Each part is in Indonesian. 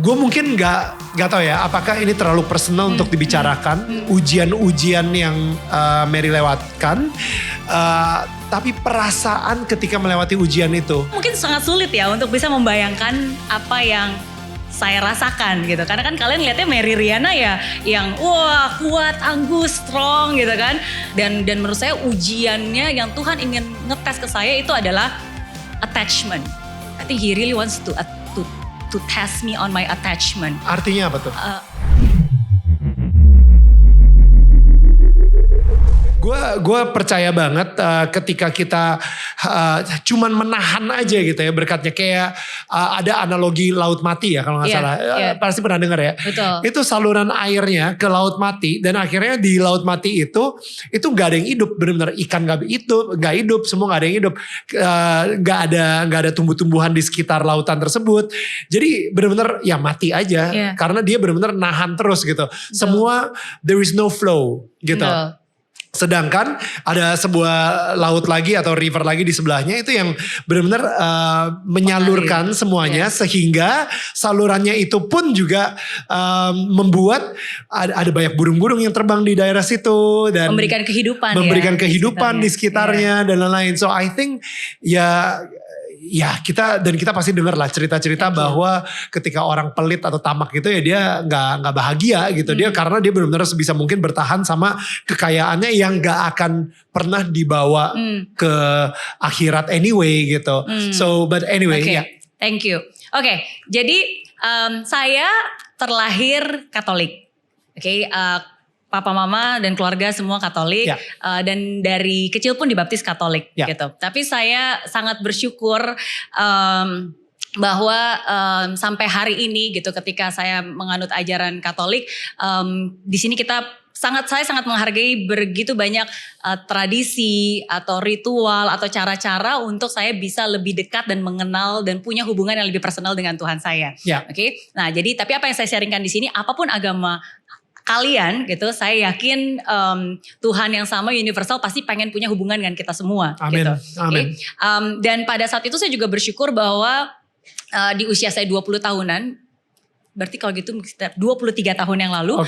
Gue mungkin nggak tahu ya, apakah ini terlalu personal untuk dibicarakan, ujian-ujian yang Mary lewatkan, tapi perasaan ketika melewati ujian itu. Mungkin sangat sulit ya untuk bisa membayangkan apa yang saya rasakan gitu. Karena kan kalian lihatnya Mary Riana ya yang wah kuat, anggun, strong gitu kan. Dan menurut saya ujiannya yang Tuhan ingin ngetes ke saya itu adalah attachment. I think he really wants to test me on my attachment. Artinya apa tuh? Gue percaya banget ketika kita cuman menahan aja gitu ya berkatnya. Kayak ada analogi laut mati ya kalau gak salah. Pasti pernah dengar ya. Betul. Itu saluran airnya ke laut mati. Dan akhirnya di laut mati itu gak ada yang hidup. Benar-benar ikan gak hidup. Semua gak ada yang hidup. Gak ada tumbuh-tumbuhan di sekitar lautan tersebut. Jadi benar-benar ya mati aja. Karena dia benar-benar nahan terus gitu. Betul. Semua there is no flow gitu. Betul. Sedangkan ada sebuah laut lagi atau river lagi di sebelahnya itu yang benar-benar menyalurkan semuanya sehingga salurannya itu pun juga membuat ada banyak burung-burung yang terbang di daerah situ dan memberikan kehidupan di sekitarnya dan lain-lain. So I think kita pasti dengar lah cerita-cerita bahwa ketika orang pelit atau tamak gitu ya dia nggak bahagia gitu. Dia karena dia benar-benar sebisa mungkin bertahan sama kekayaannya yang nggak akan pernah dibawa ke akhirat anyway gitu. So but anyway Thank you. Oke, jadi saya terlahir Katolik. Papa mama dan keluarga semua Katolik dan dari kecil pun dibaptis Katolik gitu. Tapi saya sangat bersyukur bahwa sampai hari ini gitu ketika saya menganut ajaran Katolik di sini saya sangat menghargai begitu banyak tradisi atau ritual atau cara-cara untuk saya bisa lebih dekat dan mengenal dan punya hubungan yang lebih personal dengan Tuhan saya. Nah, jadi tapi apa yang saya sharingkan di sini apapun agama kalian gitu, saya yakin Tuhan yang sama universal pasti pengen punya hubungan dengan kita semua. Amin. Gitu. Amin. Dan pada saat itu saya juga bersyukur bahwa di usia saya 20 tahunan, berarti kalau gitu 23 tahun yang lalu,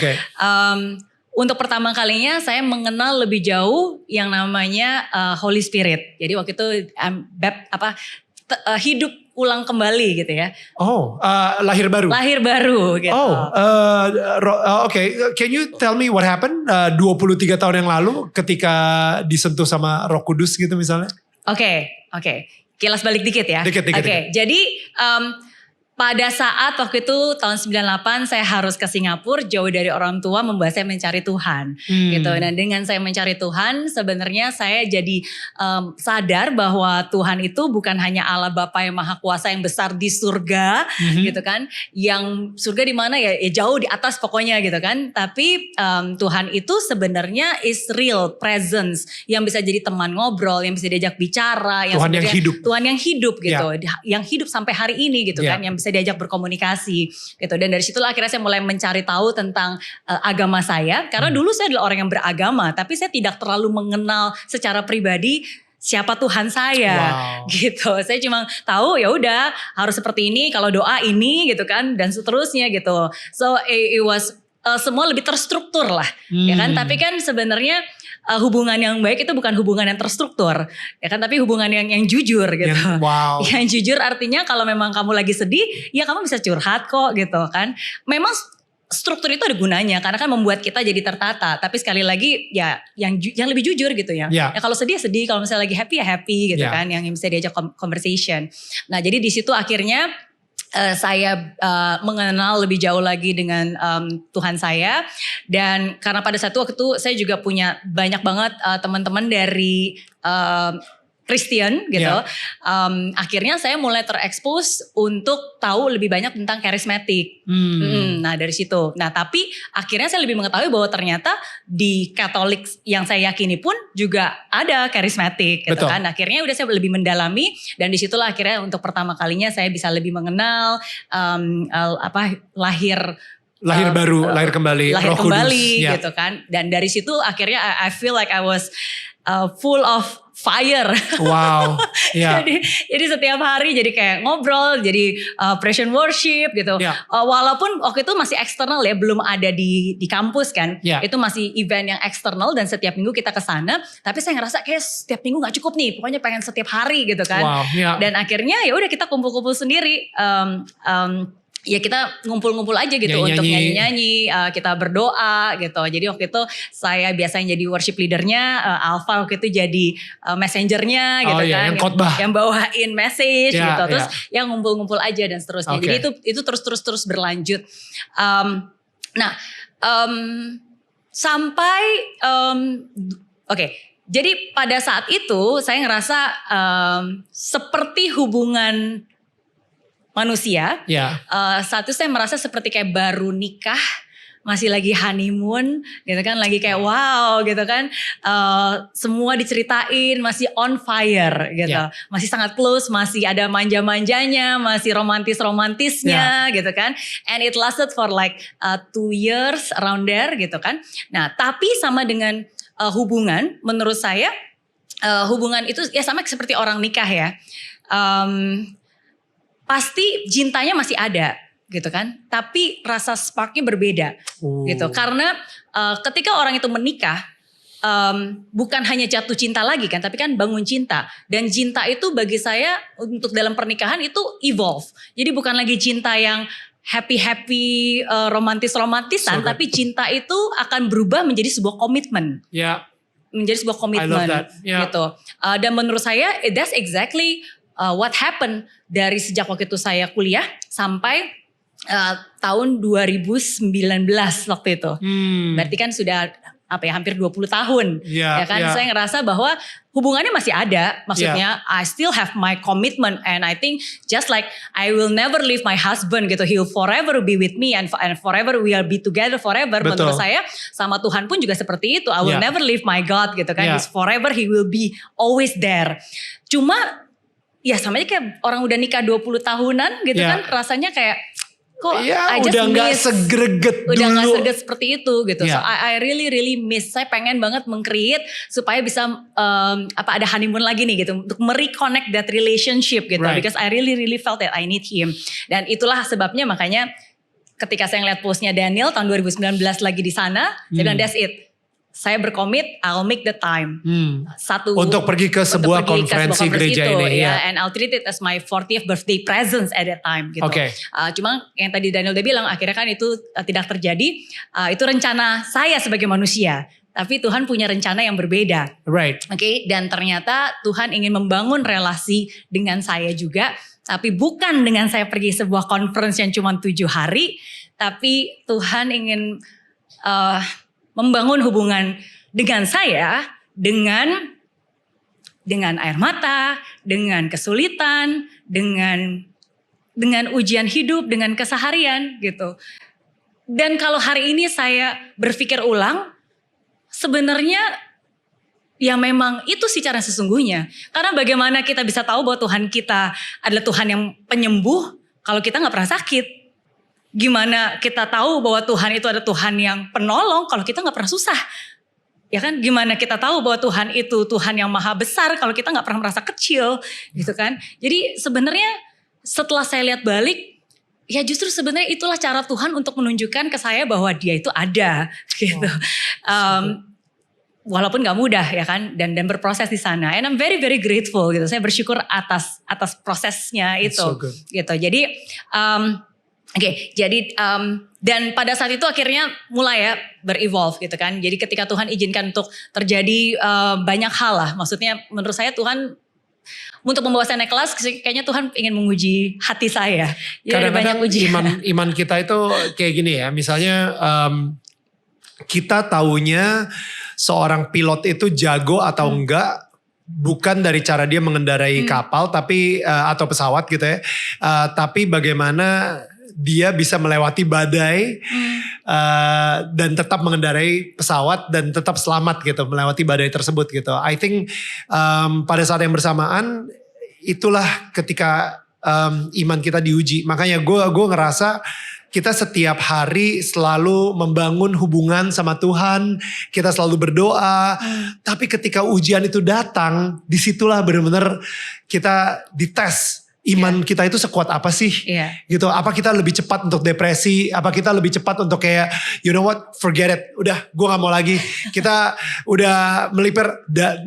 untuk pertama kalinya saya mengenal lebih jauh yang namanya Holy Spirit. Jadi waktu itu hidup ulang kembali gitu ya. Lahir baru. Lahir baru gitu. Can you tell me what happened 23 tahun yang lalu ketika disentuh sama Roh Kudus gitu misalnya? Oke. Kilas balik dikit ya. Dikit. Jadi pada saat waktu itu tahun 98 saya harus ke Singapura jauh dari orang tua membawa saya mencari Tuhan gitu. Dan dengan saya mencari Tuhan sebenarnya saya jadi sadar bahwa Tuhan itu bukan hanya Allah Bapa yang Maha Kuasa yang besar di surga gitu kan. Yang surga di mana ya jauh di atas pokoknya gitu kan. Tapi Tuhan itu sebenarnya is real presence yang bisa jadi teman ngobrol, yang bisa diajak bicara, Tuhan yang hidup gitu. Yang hidup sampai hari ini gitu kan, yang bisa diajak berkomunikasi gitu. Dan dari situlah akhirnya saya mulai mencari tahu tentang agama saya. Karena dulu saya adalah orang yang beragama, tapi saya tidak terlalu mengenal secara pribadi siapa Tuhan saya gitu. Saya cuma tahu ya udah harus seperti ini, kalau doa ini gitu kan dan seterusnya gitu. So it was semua lebih terstruktur lah ya kan. Tapi kan sebenarnya hubungan yang baik itu bukan hubungan yang terstruktur ya kan, tapi hubungan yang jujur gitu. Yang jujur artinya kalau memang kamu lagi sedih ya kamu bisa curhat kok gitu kan. Memang struktur itu ada gunanya karena kan membuat kita jadi tertata, tapi sekali lagi ya yang lebih jujur gitu ya. Ya kalau sedih kalau misalnya lagi happy ya happy gitu kan, yang bisa diajak conversation. Nah jadi di situ akhirnya saya mengenal lebih jauh lagi dengan Tuhan saya. Dan karena pada satu waktu itu saya juga punya banyak banget teman-teman dari Kristen gitu. Akhirnya saya mulai terekspos untuk tahu lebih banyak tentang karismatik. Nah dari situ. Nah tapi akhirnya saya lebih mengetahui bahwa ternyata di Katolik yang saya yakini pun juga ada karismatik gitu kan. Akhirnya udah saya lebih mendalami dan disitulah akhirnya untuk pertama kalinya saya bisa lebih mengenal lahir kembali Roh Kudus gitu kan. Dan dari situ akhirnya I feel like I was full of fire. Wow. Ya. Jadi setiap hari jadi kayak ngobrol, jadi praise and worship gitu. Walaupun waktu itu masih eksternal ya, belum ada di kampus kan. Itu masih event yang eksternal dan setiap minggu kita ke sana. Tapi saya ngerasa kayak setiap minggu gak cukup nih, pokoknya pengen setiap hari gitu kan. Wow. Dan akhirnya ya udah kita kumpul-kumpul sendiri. Ya kita ngumpul-ngumpul aja gitu untuk nyanyi-nyanyi, kita berdoa gitu. Jadi waktu itu saya biasanya jadi worship leadernya, Alfa waktu itu jadi messengernya gitu kan. Yang khotbah. Yang bawain message gitu. Terus yang ngumpul-ngumpul aja dan seterusnya. Jadi itu terus berlanjut. Sampai jadi pada saat itu saya ngerasa seperti hubungan manusia. Saat itu saya merasa seperti kayak baru nikah, masih lagi honeymoon gitu kan, lagi kayak wow gitu kan, semua diceritain, masih on fire gitu, masih sangat close, masih ada manja-manjanya, masih romantis-romantisnya gitu kan, and it lasted for like 2 years around there gitu kan. Nah tapi sama dengan hubungan, menurut saya hubungan itu ya sama seperti orang nikah ya. Pasti cintanya masih ada gitu kan, tapi rasa sparknya berbeda gitu. Karena ketika orang itu menikah, bukan hanya jatuh cinta lagi kan, tapi kan bangun cinta. Dan cinta itu bagi saya untuk dalam pernikahan itu evolve. Jadi bukan lagi cinta yang happy-happy, romantis-romantisan, tapi cinta itu akan berubah menjadi sebuah komitmen. Menjadi sebuah komitmen gitu. Dan menurut saya that's exactly what happened dari sejak waktu itu saya kuliah sampai tahun 2019 waktu itu. Berarti kan sudah hampir 20 tahun. Ya kan saya ngerasa bahwa hubungannya masih ada. Maksudnya I still have my commitment and I think just like I will never leave my husband gitu. He will forever be with me and forever we will be together forever. Betul. Menurut saya sama Tuhan pun juga seperti itu. I will never leave my God gitu kan. He's forever, he will be always there. Cuma ya sama aja kayak orang udah nikah 20 tahunan gitu kan, rasanya kayak kok I just udah gak segreget dulu. Udah gak segreget seperti itu gitu. So I really miss, saya pengen banget meng-create supaya bisa ada honeymoon lagi nih gitu, untuk mereconnect that relationship gitu. Because I really felt that I need him. Dan itulah sebabnya makanya ketika saya ngeliat postnya Daniel tahun 2019 lagi di sana, saya bilang that's it. Saya berkomit, I'll make the time. Untuk pergi ke sebuah konferensi gereja itu, ini. And I'll treat it as my 40th birthday presents at that time. Gitu. Cuma yang tadi Daniel udah bilang, akhirnya kan itu tidak terjadi. Itu rencana saya sebagai manusia. Tapi Tuhan punya rencana yang berbeda. Dan ternyata Tuhan ingin membangun relasi dengan saya juga. Tapi bukan dengan saya pergi sebuah conference yang cuma 7 hari. Tapi Tuhan ingin membangun hubungan dengan saya, dengan air mata, dengan kesulitan, dengan ujian hidup, dengan keseharian gitu. Dan kalau hari ini saya berpikir ulang, sebenarnya ya memang itu sih cara sesungguhnya. Karena bagaimana kita bisa tahu bahwa Tuhan kita adalah Tuhan yang penyembuh kalau kita gak pernah sakit. Gimana kita tahu bahwa Tuhan itu ada Tuhan yang penolong kalau kita gak pernah susah. Ya kan, gimana kita tahu bahwa Tuhan itu Tuhan yang maha besar kalau kita gak pernah merasa kecil gitu kan. Jadi sebenarnya setelah saya lihat balik, ya justru sebenarnya itulah cara Tuhan untuk menunjukkan ke saya bahwa dia itu ada gitu. Walaupun gak mudah ya kan, dan berproses di sana. And I'm very grateful gitu. Saya bersyukur atas prosesnya itu gitu. Jadi dan pada saat itu akhirnya mulai ya berevolve gitu kan. Jadi ketika Tuhan izinkan untuk terjadi banyak hal lah. Maksudnya menurut saya Tuhan untuk membawa saya naik kelas, kayaknya Tuhan ingin menguji hati saya. Kadang-kadang iman kita itu kayak gini ya. Misalnya kita taunya seorang pilot itu jago atau enggak. Bukan dari cara dia mengendarai kapal atau pesawat gitu ya. Tapi bagaimana dia bisa melewati badai dan tetap mengendarai pesawat dan tetap selamat gitu melewati badai tersebut gitu. I think pada saat yang bersamaan itulah ketika iman kita diuji. Makanya gue ngerasa kita setiap hari selalu membangun hubungan sama Tuhan, kita selalu berdoa. Tapi ketika ujian itu datang, disitulah benar-benar kita dites. Iman kita itu sekuat apa sih? Gitu. Apa kita lebih cepat untuk depresi? Apa kita lebih cepat untuk kayak, you know what, forget it. Udah, gue gak mau lagi. Kita udah melipir.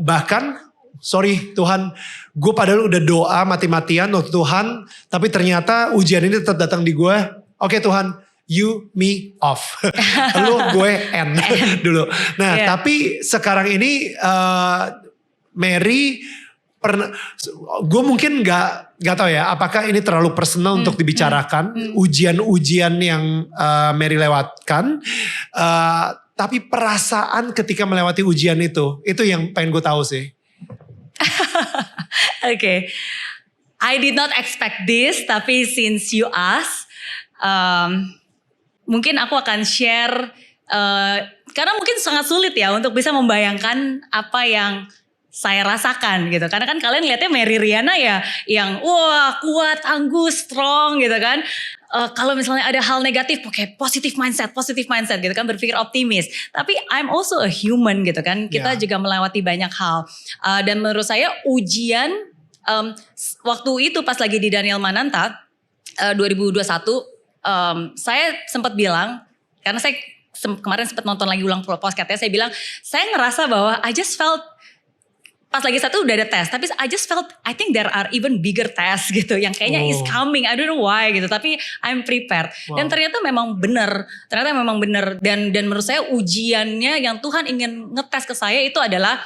Bahkan, sorry Tuhan, gue padahal udah doa mati-matian untuk Tuhan. Tapi ternyata ujian ini tetap datang di gue. Oke Tuhan, you, me, off. Lu, gue, end dulu. Nah tapi sekarang ini Mary pernah, gue mungkin gak tahu ya apakah ini terlalu personal untuk dibicarakan. Ujian-ujian yang Mary lewatkan. Tapi perasaan ketika melewati ujian itu yang pengen gue tahu sih. Okay. I did not expect this, tapi since you ask, mungkin aku akan share, karena mungkin sangat sulit ya untuk bisa membayangkan apa yang saya rasakan gitu. Karena kan kalian lihatnya Mary Riana ya yang wah kuat, tangguh, strong gitu kan. Kalau misalnya ada hal negatif, oke, positive mindset gitu kan, berpikir optimis. Tapi I'm also a human gitu kan. Kita juga melewati banyak hal. Dan menurut saya ujian waktu itu pas lagi di Daniel Mananta 2021, saya sempat bilang, karena saya kemarin sempat nonton lagi ulang podcastnya, saya bilang saya ngerasa bahwa I just felt pas lagi satu udah ada tes, tapi I just felt I think there are even bigger tests gitu yang kayaknya is coming, I don't know why gitu, tapi I'm prepared. Dan ternyata memang benar dan menurut saya ujiannya yang Tuhan ingin ngetes ke saya itu adalah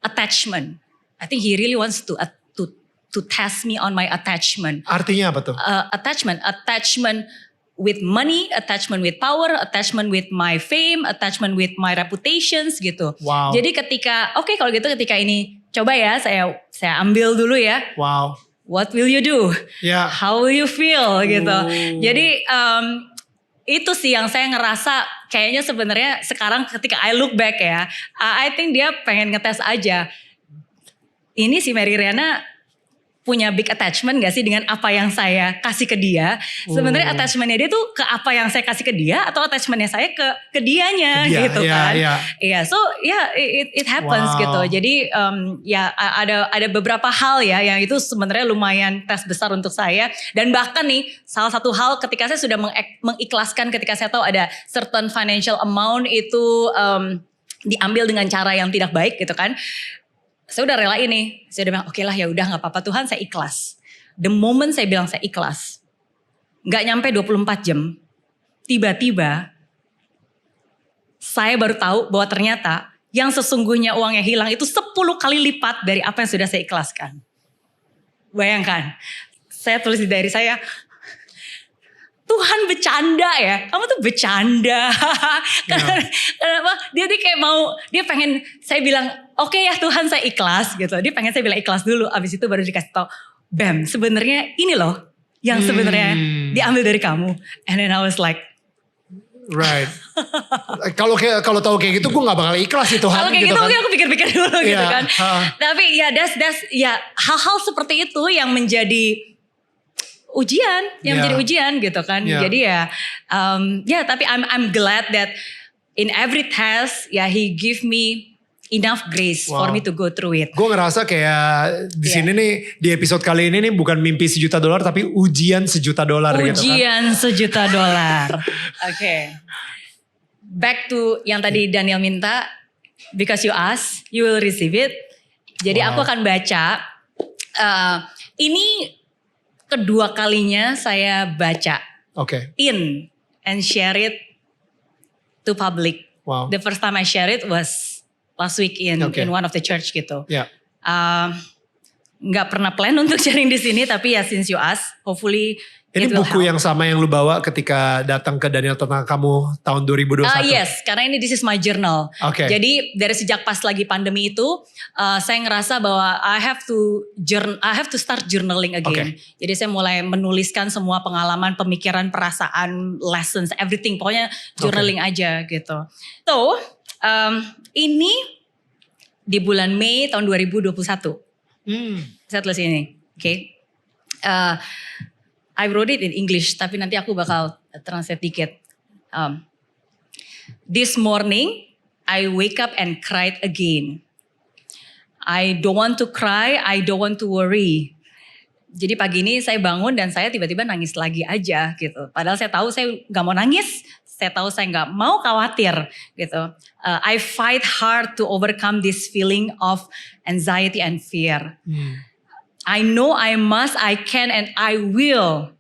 attachment. I think He really wants to test me on my attachment. Artinya apa tuh? Attachment with money, attachment with power, attachment with my fame, attachment with my reputations gitu. Wow. Jadi kalau gitu ketika ini coba ya saya ambil dulu ya. Wow. What will you do? Yeah. How will you feel gitu. Jadi itu sih yang saya ngerasa kayaknya sebenarnya sekarang ketika I look back ya, I think dia pengen ngetes aja. Ini si Mary Riana punya big attachment gak sih dengan apa yang saya kasih ke dia? Sebenarnya attachmentnya dia tuh ke apa yang saya kasih ke dia atau attachmentnya saya ke dianya gitu kan? Iya, so it happens gitu. Jadi ada beberapa hal ya yang itu sebenarnya lumayan tes besar untuk saya. Dan bahkan nih salah satu hal ketika saya sudah mengikhlaskan ketika saya tahu ada certain financial amount itu diambil dengan cara yang tidak baik gitu kan. Saya udah rela ini, saya udah bilang oke lah ya udah nggak apa-apa Tuhan, saya ikhlas. The moment saya bilang saya ikhlas, nggak nyampe 24 jam, tiba-tiba saya baru tahu bahwa ternyata yang sesungguhnya uangnya hilang itu 10 kali lipat dari apa yang sudah saya ikhlaskan. Bayangkan, saya tulis di diary saya, Tuhan bercanda ya, kamu tuh bercanda. Kenapa? Dia kayak dia pengen saya bilang, oke ya Tuhan saya ikhlas gitu. Dia pengen saya bilang ikhlas dulu, abis itu baru dikasih tau, Bam sebenarnya ini loh yang sebenarnya diambil dari kamu. And then I was like, right. Kalau tahu kayak gitu gue nggak bakal ikhlas sih Tuhan. Kalau kayak gitu kan. mungkin aku pikir-pikir dulu gitu kan. Tapi ya hal-hal seperti itu yang menjadi ujian, menjadi ujian gitu kan. Jadi tapi I'm glad that in every test He give me enough grace for me to go through it. Gue ngerasa kayak di sini nih di episode kali ini nih bukan mimpi $1 juta tapi ujian $1 juta gitu kan. Ujian $1 juta. Oke. Back to yang tadi Daniel minta, because you ask, you will receive it. Jadi aku akan baca. Ini kedua kalinya saya baca. In and share it to public. Wow. The first time I share it was last week in one of the church gitu. Nggak pernah plan untuk sharing di sini, tapi ya since you ask, hopefully ini buku yang sama yang lu bawa ketika datang ke Daniel tentang kamu tahun 2021. Yes, karena ini this is my journal. Jadi dari sejak pas lagi pandemi itu, saya ngerasa bahwa I have to start journaling again. Jadi saya mulai menuliskan semua pengalaman, pemikiran, perasaan, lessons, everything. Pokoknya journaling aja gitu. So, ini di bulan Mei tahun 2021. Saya tulis ini, I wrote it in English, tapi nanti aku bakal translate dikit. This morning, I wake up and cried again. I don't want to cry, I don't want to worry. Jadi pagi ini saya bangun dan saya tiba-tiba nangis lagi aja gitu. Padahal saya tahu saya gak mau nangis, saya tahu saya gak mau khawatir gitu. I fight hard to overcome this feeling of anxiety and fear. I know I must, I can, and I will.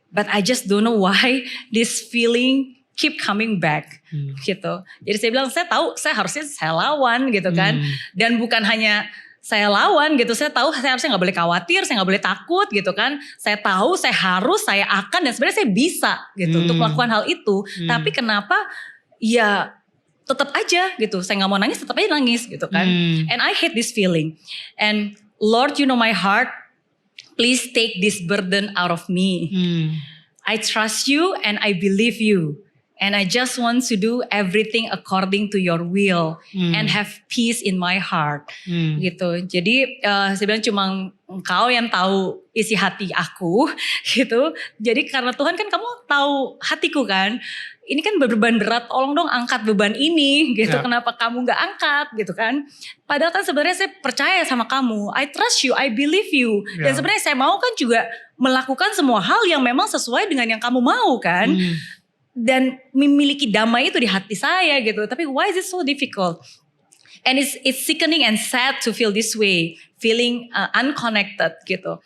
But I just don't know why this feeling keep coming back gitu. Jadi saya bilang saya tahu saya harusnya saya lawan gitu kan. Dan bukan hanya saya lawan gitu, saya tahu saya harusnya gak boleh khawatir, saya gak boleh takut gitu kan. Saya tahu saya harus, saya akan, dan sebenarnya saya bisa gitu untuk melakukan hal itu. Tapi kenapa ya tetap aja gitu, saya gak mau nangis tetap aja nangis gitu kan. And I hate this feeling. And Lord, you know my heart, please take this burden out of me. I trust you and I believe you. And I just want to do everything according to your will and have peace in my heart gitu. Jadi saya bilang cuma engkau yang tahu isi hati aku gitu. Jadi karena Tuhan kan kamu tahu hatiku kan. Ini kan beban berat, tolong dong angkat beban ini gitu. Kenapa kamu gak angkat gitu kan. Padahal kan sebenarnya saya percaya sama kamu. I trust you, I believe you. Dan sebenarnya saya mau kan juga melakukan semua hal yang memang sesuai dengan yang kamu mau kan. Dan memiliki damai itu di hati saya gitu. Tapi why is it so difficult? And it's sickening and sad to feel this way. Feeling unconnected gitu.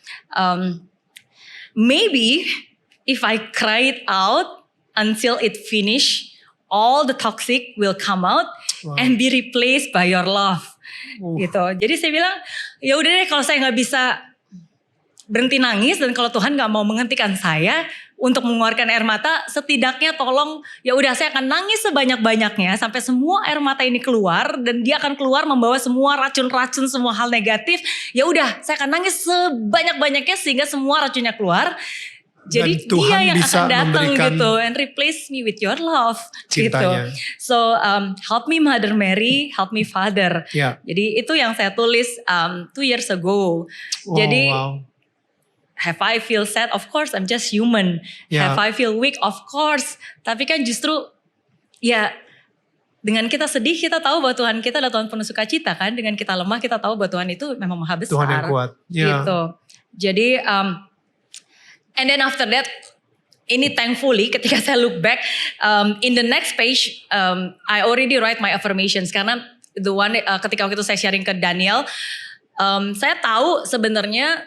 Maybe if I cry it out until it finish, all the toxic will come out and be replaced by your love. Gitu. Jadi saya bilang, ya udah deh kalau saya nggak bisa berhenti nangis dan kalau Tuhan nggak mau menghentikan saya untuk mengeluarkan air mata, setidaknya tolong ya udah saya akan nangis sebanyak-banyaknya sampai semua air mata ini keluar dan dia akan keluar membawa semua racun-racun, semua hal negatif. Ya udah, saya akan nangis sebanyak-banyaknya sehingga semua racunnya keluar. Jadi dia yang akan datang gitu and replace me with your love cintanya. Gitu. So help me Mother Mary, help me Father. Jadi itu yang saya tulis 2 years ago. Jadi have I feel sad? Of course, I'm just human. Have I feel weak? Of course. Tapi kan justru ya dengan kita sedih kita tahu bahwa Tuhan kita adalah Tuhan penuh sukacita kan. Dengan kita lemah kita tahu bahwa Tuhan itu memang maha besar. Tuhan yang kuat. Gitu. Jadi and then after that, ini thankfully ketika saya look back in the next page, I already write my affirmations karena the one ketika waktu itu saya sharing ke Daniel, saya tahu sebenarnya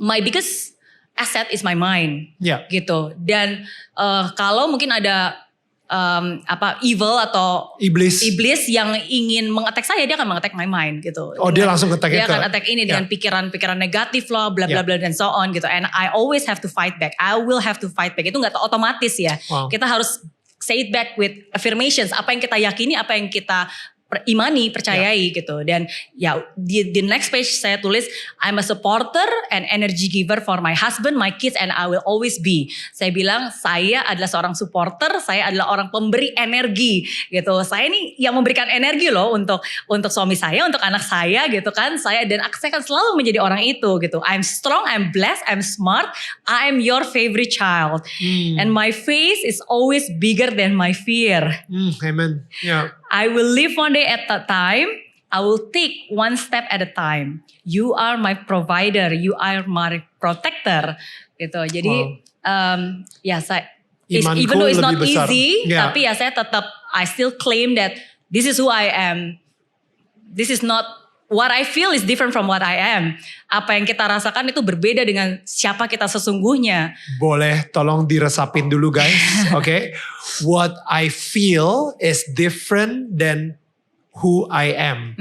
my biggest asset is my mind, gitu. Dan kalau mungkin ada evil atau iblis yang ingin mengattack saya, dia akan mengattack my mind gitu. Dia langsung attack. Dia akan attack ini dengan pikiran-pikiran negatif lah, bla bla bla dan so on gitu. And I always have to fight back. I will have to fight back. Itu nggak otomatis ya. Kita harus say it back with affirmations. Apa yang kita yakini, apa yang kita imani, percayai gitu. Dan ya di next page saya tulis, I'm a supporter and energy giver for my husband, my kids, and I will always be. Saya bilang saya adalah seorang supporter, saya adalah orang pemberi energi gitu. Saya ini yang memberikan energi loh untuk suami saya, untuk anak saya gitu kan. Saya akan selalu menjadi orang itu gitu. I'm strong, I'm blessed, I'm smart, I'm your favorite child. And my faith is always bigger than my fear. Amen. I will live one day at a time. I will take one step at a time. You are my provider. You are my protector. Gitu. Jadi ya saya, even though it's not easy, tapi ya saya tetap, I still claim that this is who I am. This is not what I feel is different from what I am. Apa yang kita rasakan itu berbeda dengan siapa kita sesungguhnya. Boleh tolong diresapin dulu guys. Okay. What I feel is different than who I am.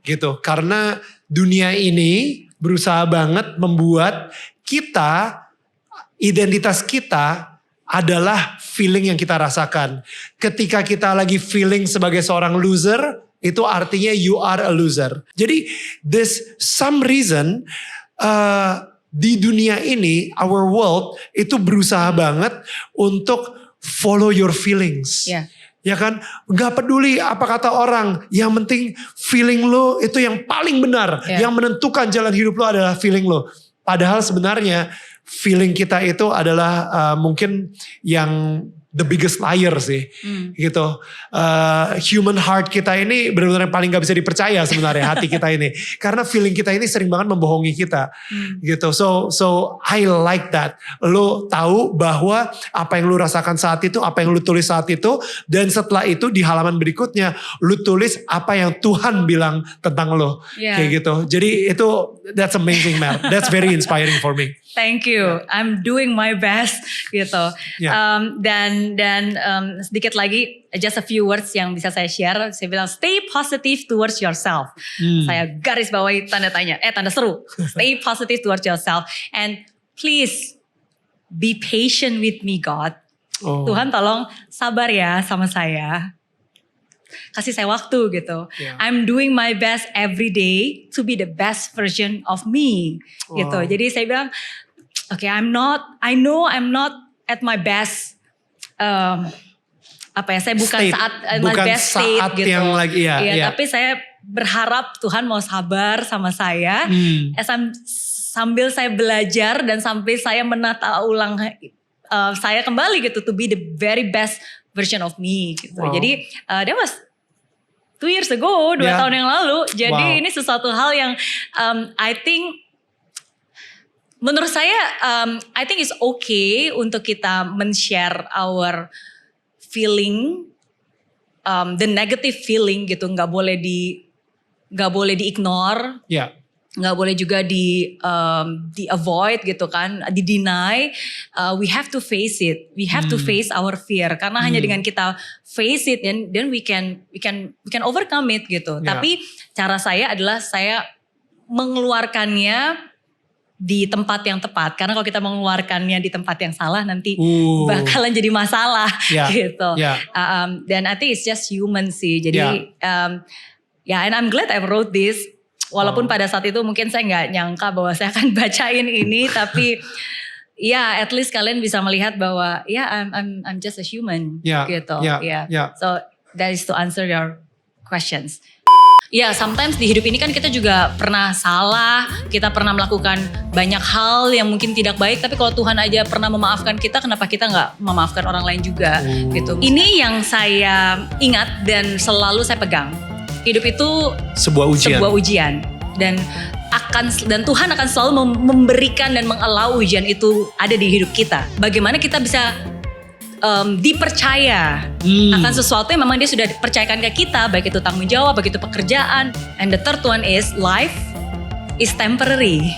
Gitu. Karena dunia ini berusaha banget membuat kita, identitas kita adalah feeling yang kita rasakan. Ketika kita lagi feeling sebagai seorang loser, itu artinya you are a loser. Jadi there's some reason di dunia ini, our world itu berusaha banget untuk follow your feelings. Ya kan, gak peduli apa kata orang, yang penting feeling lo itu yang paling benar. Yang menentukan jalan hidup lo adalah feeling lo. Padahal sebenarnya feeling kita itu adalah mungkin yang the biggest liar sih, gitu. Human heart kita ini benar-benar paling gak bisa dipercaya sebenarnya hati kita ini, karena feeling kita ini sering banget membohongi kita, gitu. So I like that. Lo tahu bahwa apa yang lo rasakan saat itu, apa yang lo tulis saat itu, dan setelah itu di halaman berikutnya lo tulis apa yang Tuhan bilang tentang lo, kayak gitu. Jadi itu that's amazing, Mel. That's very inspiring for me. Thank you. I'm doing my best gitu. Dan sedikit lagi, just a few words yang bisa saya share. Saya bilang stay positive towards yourself. Saya garis bawahi tanda seru. Stay positive towards yourself and please be patient with me, God. Tuhan tolong sabar ya sama saya. Kasih saya waktu gitu. I'm doing my best every day to be the best version of me gitu. Jadi saya bilang, okay, I know I'm not at my best. Saya bukan state, my best state saat gitu. Yang lagi, tapi saya berharap Tuhan mau sabar sama saya. Sambil saya belajar dan sampai saya menata ulang saya kembali gitu, to be the very best version of me gitu. Jadi that was 2 years ago, 2 tahun yang lalu. Jadi ini sesuatu hal yang I think menurut saya I think it's okay untuk kita men-share our feeling, the negative feeling gitu, nggak boleh di-ignore. Nggak boleh juga di avoid gitu kan, di deny. We have to face it. We have to face our fear. Karena hanya dengan kita face it, then we can overcome it gitu. Tapi cara saya adalah saya mengeluarkannya di tempat yang tepat. Karena kalau kita mengeluarkannya di tempat yang salah nanti bakalan jadi masalah gitu. Dan I think it's just human sih. Jadi and I'm glad I wrote this. Walaupun pada saat itu mungkin saya nggak nyangka bahwa saya akan bacain ini, tapi at least kalian bisa melihat bahwa I'm just a human gitu. So that is to answer your questions. Sometimes di hidup ini kan kita juga pernah salah, kita pernah melakukan banyak hal yang mungkin tidak baik, tapi kalau Tuhan aja pernah memaafkan kita, kenapa kita nggak memaafkan orang lain juga gitu. Ini yang saya ingat dan selalu saya pegang. Hidup itu sebuah ujian dan Tuhan akan selalu memberikan dan mengallow ujian itu ada di hidup kita. Bagaimana kita bisa dipercaya akan sesuatu yang memang dia sudah percayakan ke kita, baik itu tanggung jawab, baik itu pekerjaan. And the third one is life is temporary.